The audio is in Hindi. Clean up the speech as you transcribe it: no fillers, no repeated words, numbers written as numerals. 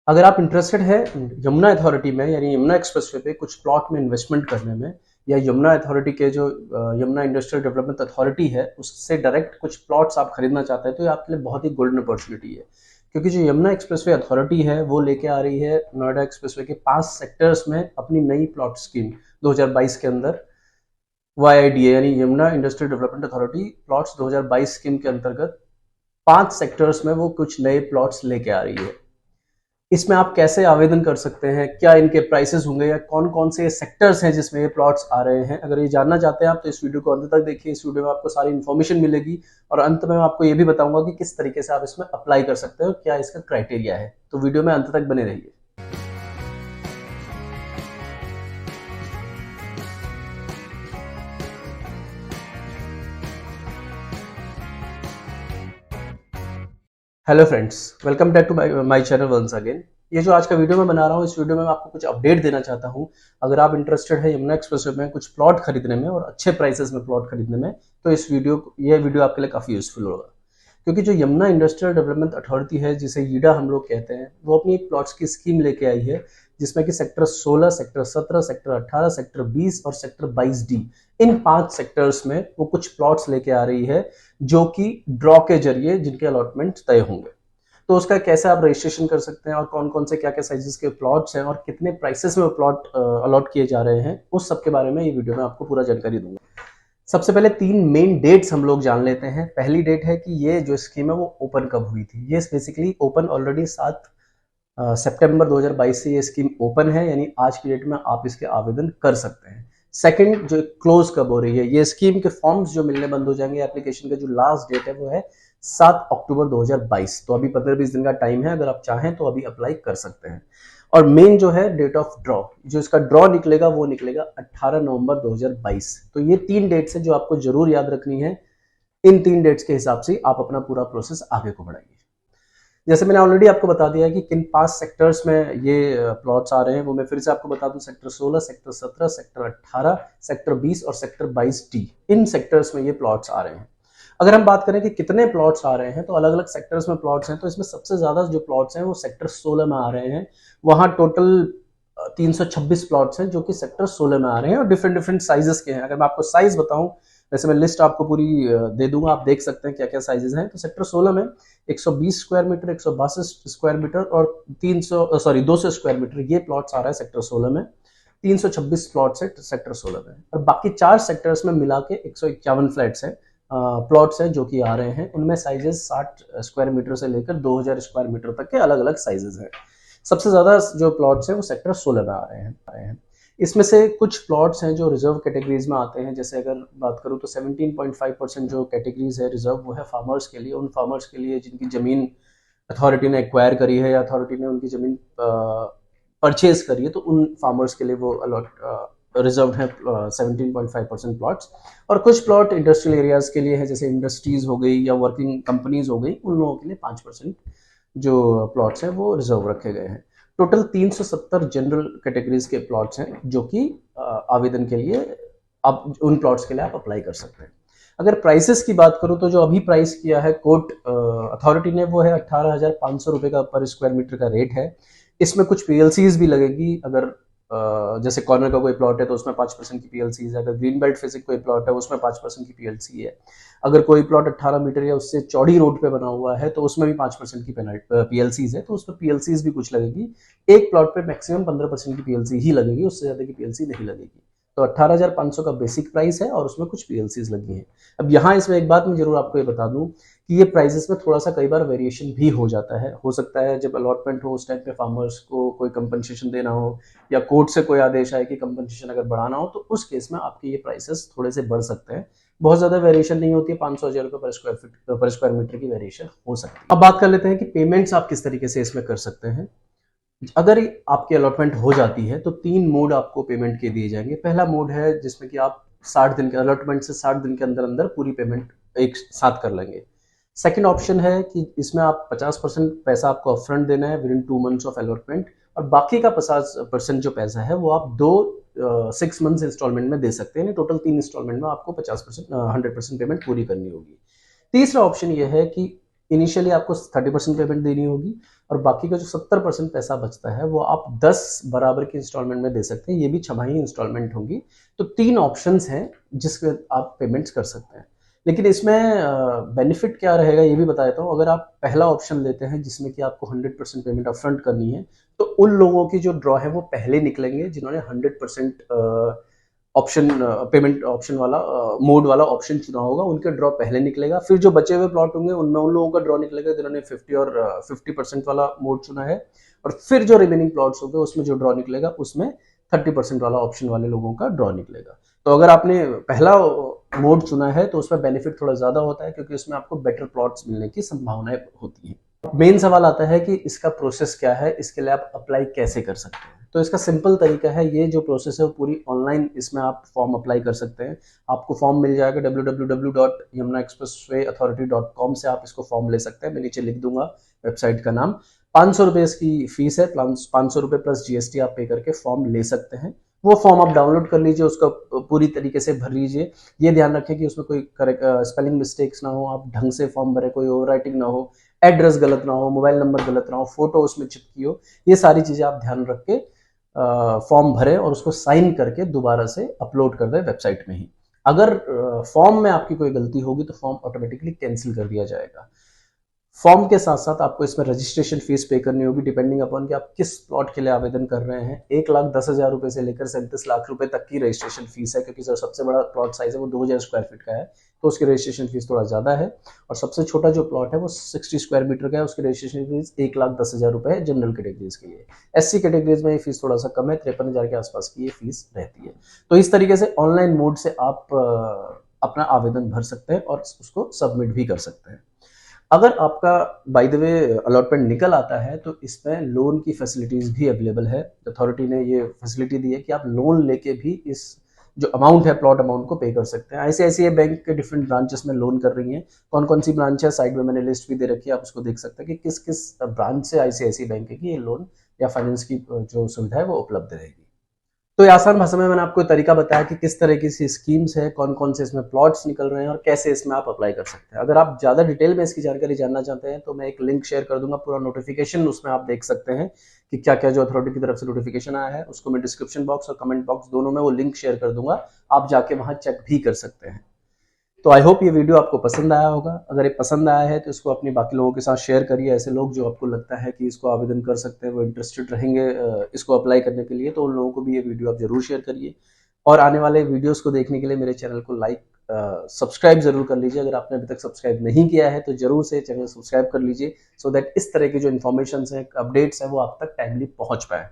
अगर आप इंटरेस्टेड है यमुना अथॉरिटी में यानी यमुना एक्सप्रेसवे पे कुछ प्लॉट में इन्वेस्टमेंट करने में या यमुना अथॉरिटी के जो यमुना इंडस्ट्रियल डेवलपमेंट अथॉरिटी है उससे डायरेक्ट कुछ प्लॉट्स आप खरीदना चाहते हैं तो ये आपके लिए बहुत ही गोल्डन अपॉर्चुनिटी है। क्योंकि जो यमुना एक्सप्रेसवे अथॉरिटी है वो लेके आ रही है नोएडा एक्सप्रेसवे के 5 सेक्टर्स में अपनी नई प्लॉट स्कीम 2022 के अंदर। YIDA यानी Yamuna industrial development authority plots 2022 scheme के अंतर्गत 5 सेक्टर्स में वो कुछ नए प्लॉट्स लेके आ रही है। इसमें आप कैसे आवेदन कर सकते हैं, क्या इनके प्राइसेस होंगे या कौन कौन से सेक्टर्स हैं जिसमें ये प्लॉट्स आ रहे हैं, अगर ये जानना चाहते हैं आप तो इस वीडियो को अंत तक देखिए। इस वीडियो में आपको सारी इन्फॉर्मेशन मिलेगी और अंत में मैं आपको ये भी बताऊंगा कि किस तरीके से आप इसमें अप्लाई कर सकते हैं और क्या इसका क्राइटेरिया है। तो वीडियो में अंत तक बने रहिए। Hello friends, welcome back to my channel once again. ये जो आज का वीडियो मैं बना रहा हूँ, इस वीडियो में मैं आपको कुछ अपडेट देना चाहता हूँ। अगर आप इंटरेस्टेड है यमुना एक्सप्रेसवे में कुछ प्लॉट खरीदने में और अच्छे प्राइसेस में प्लॉट खरीदने में, तो ये वीडियो आपके लिए काफ़ी यूजफुल होगा। क्योंकि जो यमुना इंडस्ट्रियल डेवलपमेंट अथॉरिटी है, जिसे यीडा हम लोग कहते हैं, वो अपनी एक प्लॉट्स की स्कीम लेके आई है जिसमें कि सेक्टर 16, सेक्टर 17, सेक्टर 18, सेक्टर 20 और सेक्टर 22D, इन 5 सेक्टर्स में वो कुछ प्लॉट्स लेके आ रही है जो कि ड्रॉ के जरिए जिनके अलॉटमेंट तय होंगे। तो उसका कैसे आप रजिस्ट्रेशन कर सकते हैं और कौन कौन से क्या क्या साइजेस के प्लॉट्स हैं और कितने प्राइसेस में प्लॉट अलॉट किए जा रहे हैं, उस सब के बारे में ये वीडियो में आपको पूरा जानकारी दूंगा। सबसे पहले 3 मेन डेट्स हम लोग जान लेते हैं। पहली डेट है कि ये जो स्कीम है वो ओपन कब हुई थी। ये बेसिकली ओपन ऑलरेडी 7 सितंबर 2022 से ये स्कीम ओपन है, यानी आज की डेट में आप इसके आवेदन कर सकते हैं। सेकंड, जो क्लोज कब हो रही है, ये स्कीम के फॉर्म्स जो मिलने बंद हो जाएंगे, एप्लीकेशन का जो लास्ट डेट है वो है 7 अक्टूबर 2022। तो अभी 15-20 दिन का टाइम है, अगर आप चाहें तो अभी अप्लाई कर सकते हैं। और मेन जो है डेट ऑफ ड्रॉ, जो इसका ड्रॉ निकलेगा वो निकलेगा 18 नवंबर 2022। तो ये 3 डेट्स है जो आपको जरूर याद रखनी है। इन 3 डेट्स के हिसाब से आप अपना पूरा प्रोसेस आगे को बढ़ाइए। जैसे मैंने ऑलरेडी आपको बता दिया है कि किन 5 सेक्टर्स में ये प्लॉट्स आ रहे हैं, वो मैं फिर से आपको बता दूं। सेक्टर 16, सेक्टर 17, सेक्टर 18, सेक्टर 20 और सेक्टर 22D, इन सेक्टर्स में ये प्लॉट्स आ रहे हैं। अगर हम बात करें कि कितने प्लॉट्स आ रहे हैं, तो अलग अलग सेक्टर्स में प्लॉट्स हैं। तो इसमें सबसे ज्यादा जो प्लॉट्स हैं वो सेक्टर 16 में आ रहे हैं। वहां टोटल 326 प्लॉट्स हैं जो कि सेक्टर 16 में आ रहे हैं और डिफरेंट डिफरेंट साइजेस के हैं। अगर मैं आपको साइज बताऊं, वैसे मैं लिस्ट आपको पूरी दे दूंगा, आप देख सकते हैं क्या क्या साइजेस हैं। तो सेक्टर 16 में 120 स्क्वायर मीटर, 162 स्क्वायर मीटर और 200 स्क्वायर मीटर ये प्लॉट्स आ रहा है सेक्टर 16 में। 326 प्लॉट्स है सेक्टर 16 में और बाकी 4 सेक्टर्स में मिला के 151 फ्लैट्स हैं, प्लॉट्स हैं जो कि आ रहे हैं। उनमें साइजेस 60 स्क्वायर मीटर से लेकर 2000 स्क्वायर मीटर तक के अलग अलग साइजेस हैं। सबसे ज्यादा जो प्लॉट्स हैं वो सेक्टर 16 में आ रहे हैं। इसमें से कुछ प्लॉट्स हैं जो रिजर्व कैटेगरीज में आते हैं। जैसे अगर बात करूं तो 17.5% जो कैटेगरीज है रिजर्व, वो है फार्मर्स के लिए। उन फार्मर्स के लिए जिनकी जमीन अथॉरिटी ने एक्वायर करी है या अथॉरिटी ने उनकी जमीन परचेज करी है, तो उन फार्मर्स के लिए वो अलॉट रिजर्व है 17.5% प्लॉट्स। और कुछ प्लॉट इंडस्ट्रियल एरियाज के लिए है, जैसे इंडस्ट्रीज हो गई या वर्किंग कंपनीज हो गई, उन लोगों के लिए 5% जो प्लॉट्स हैं वो रिजर्व रखे गए हैं। टोटल 370 जनरल कैटेगरीज के प्लॉट्स हैं जो कि आवेदन के लिए आप उन प्लॉट्स के लिए आप अप्लाई कर सकते हैं। अगर प्राइसेस की बात करूं तो जो अभी प्राइस किया है कोर्ट अथॉरिटी ने वो है 18,500 रुपए का पर स्क्वायर मीटर का रेट है। इसमें कुछ पीएलसीज भी लगेगी। अगर जैसे कॉर्नर का कोई प्लॉट है तो उसमें 5% की पीएलसी है। अगर ग्रीन बेल्ट फेसिंग कोई प्लॉट है उसमें 5% की पीएलसी है। अगर कोई प्लॉट 18 मीटर या उससे चौड़ी रोड पे बना हुआ है तो उसमें भी 5% की पीएलसीज है, तो उसमें पीएलसीज भी कुछ लगेगी। एक प्लॉट पे मैक्सिमम 15% की पीएलसी ही लगेगी, उससे ज्यादा की पीएलसी नहीं लगेगी। तो 18,500 का बेसिक प्राइस है और उसमें कुछ पीएलसीज लगी हैं। अब यहाँ इसमें एक बात मैं जरूर आपको ये बता दूं कि ये प्राइसेस में थोड़ा सा कई बार वेरिएशन भी हो जाता है। हो सकता है जब अलॉटमेंट हो उस टाइम पे फार्मर्स को कोई कंपनसेशन देना हो या कोर्ट से कोई आदेश आए कि कंपनसेशन अगर बढ़ाना हो, तो उस केस में आपके ये प्राइसेस थोड़े से बढ़ सकते हैं। बहुत ज्यादा वेरिएशन नहीं होती है, 500-1000 रुपये पर स्क्वायर मीटर की वेरिएशन हो सकती है। अब बात कर लेते हैं कि पेमेंट्स आप किस तरीके से इसमें कर सकते हैं। अगर आपकी अलॉटमेंट हो जाती है तो 3 मोड आपको पेमेंट के दिए जाएंगे। पहला मोड है जिसमें कि आप 60 दिन के अलॉटमेंट से 60 दिन के अंदर अंदर पूरी पेमेंट एक साथ कर लेंगे। सेकंड ऑप्शन है कि इसमें आप 50% पैसा आपको अपफ्रंट देना है with in 2 months of allotment, और बाकी का 50% जो पैसा है वो आप 6 मंथ्स इंस्टॉलमेंट में दे सकते हैं। टोटल 3 इंस्टॉलमेंट में आपको 100% पेमेंट पूरी करनी होगी। तीसरा ऑप्शन ये है कि इनिशियली आपको 30% पेमेंट देनी होगी और बाकी का जो 70% पैसा बचता है वो आप 10 बराबर की इंस्टॉलमेंट में दे सकते हैं। ये भी छमाही इंस्टॉलमेंट होगी। तो 3 ऑप्शंस हैं जिसमें आप पेमेंट्स कर सकते हैं। लेकिन इसमें बेनिफिट क्या रहेगा ये भी बता देता हूँ। अगर आप पहला ऑप्शन लेते हैं जिसमें कि आपको 100% पेमेंट अपफ्रंट करनी है, तो उन लोगों की जो ड्रॉ है वो पहले निकलेंगे जिन्होंने 100% ऑप्शन पेमेंट ऑप्शन वाला मोड वाला ऑप्शन चुना होगा, उनके ड्रॉ पहले निकलेगा। फिर जो बचे हुए प्लॉट होंगे उनमें उन लोगों का ड्रॉ निकलेगा जिन्होंने 50 और 50% वाला मोड चुना है, और फिर जो रिमेनिंग प्लॉट्स होंगे उसमें जो ड्रॉ निकलेगा उसमें 30% वाला ऑप्शन वाले लोगों का ड्रॉ निकलेगा। तो अगर आपने पहला मोड चुना है तो उसमें बेनिफिट थोड़ा ज्यादा होता है क्योंकि उसमें आपको बेटर प्लॉट्स मिलने की संभावनाएं होती हैं। मेन सवाल आता है कि इसका प्रोसेस क्या है, इसके लिए आप अप्लाई कैसे कर सकते हैं। तो इसका सिंपल तरीका है, ये जो प्रोसेस है वो पूरी ऑनलाइन, इसमें आप फॉर्म अप्लाई कर सकते हैं। आपको फॉर्म मिल जाएगा www.yamunaexpresswayauthority.com से आप इसको फॉर्म ले सकते हैं। मैं नीचे लिख दूंगा वेबसाइट का नाम। 500 रुपये इसकी फीस है, 500 रुपये प्लस जीएसटी आप पे करके फॉर्म ले सकते हैं। वो फॉर्म आप डाउनलोड कर लीजिए, उसका पूरी तरीके से भर लीजिए। ये ध्यान रखें कि उसमें कोई करेक्ट स्पेलिंग मिस्टेक्स ना हो, आप ढंग से फॉर्म भरे, कोई ओवर राइटिंग ना हो, एड्रेस गलत ना हो, मोबाइल नंबर गलत ना हो, फोटो उसमें चिपकी हो। ये सारी चीजें आप ध्यान रख के फॉर्म भरें और उसको साइन करके दोबारा से अपलोड कर दें वेबसाइट में ही। अगर फॉर्म में आपकी कोई गलती होगी तो फॉर्म ऑटोमेटिकली कैंसिल कर दिया जाएगा। फॉर्म के साथ साथ आपको इसमें रजिस्ट्रेशन फीस पे करनी होगी, डिपेंडिंग अपॉन कि आप किस प्लॉट के लिए आवेदन कर रहे हैं। 1,10,000 रुपए से लेकर 37 लाख रुपए तक की रजिस्ट्रेशन फीस है, क्योंकि जो सबसे बड़ा प्लॉट साइज है वो 2000 स्क्वायर फीट का है, तो उसकी रजिस्ट्रेशन फीस थोड़ा ज्यादा है। और सबसे छोटा जो प्लॉट है वो 60 स्क्वायर मीटर का है, उसकी रजिस्ट्रेशन फीस 1,10,000 रुपए है जनरल कैटेगरीज के लिए। SC कैटेगरीज में ये फीस थोड़ा सा कम है, 53,000 के आसपास की ये फीस रहती है। तो इस तरीके से ऑनलाइन मोड से आप अपना आवेदन भर सकते हैं और उसको सबमिट भी कर सकते हैं। अगर आपका बाय द वे अलॉटमेंट निकल आता है तो इसमें लोन की फैसिलिटीज भी अवेलेबल है। अथॉरिटी ने ये फैसिलिटी दी है कि आप लोन लेके भी इस जो अमाउंट है प्लॉट अमाउंट को पे कर सकते हैं। ICICI बैंक के डिफरेंट ब्रांचेस में लोन कर रही हैं। कौन कौन सी ब्रांच है साइड में मैंने लिस्ट भी दे रखी है, आप उसको देख सकते हैं कि किस किस ब्रांच से ICICI बैंक की ये लोन या फाइनेंस की जो सुविधा है वो उपलब्ध रहेगी। तो ये आसान भाषा में मैंने आपको तरीका बताया कि किस तरह की सी स्कीम्स है, कौन कौन से इसमें प्लॉट्स निकल रहे हैं और कैसे इसमें आप अप्लाई कर सकते हैं। अगर आप ज़्यादा डिटेल में इसकी जानकारी जानना चाहते हैं तो मैं एक लिंक शेयर कर दूंगा, पूरा नोटिफिकेशन उसमें आप देख सकते हैं कि क्या क्या जो अथॉरिटी की तरफ से नोटिफिकेशन आया है, उसको मैं डिस्क्रिप्शन बॉक्स और कमेंट बॉक्स दोनों में वो लिंक शेयर कर दूंगा, आप जाके वहाँ चेक भी कर सकते हैं। तो आई होप ये वीडियो आपको पसंद आया होगा। अगर ये पसंद आया है तो इसको अपने बाकी लोगों के साथ शेयर करिए। ऐसे लोग जो आपको लगता है कि इसको आवेदन कर सकते हैं, वो इंटरेस्टेड रहेंगे इसको अप्लाई करने के लिए, तो उन लोगों को भी ये वीडियो आप जरूर शेयर करिए। और आने वाले वीडियोस को देखने के लिए मेरे चैनल को लाइक सब्सक्राइब जरूर कर लीजिए। अगर आपने अभी तक सब्सक्राइब नहीं किया है तो जरूर से चैनल सब्सक्राइब कर लीजिए, सो दैट इस तरह की जो इन्फॉर्मेशन है, अपडेट्स हैं, वो आप तक टाइमली पहुंच पाए।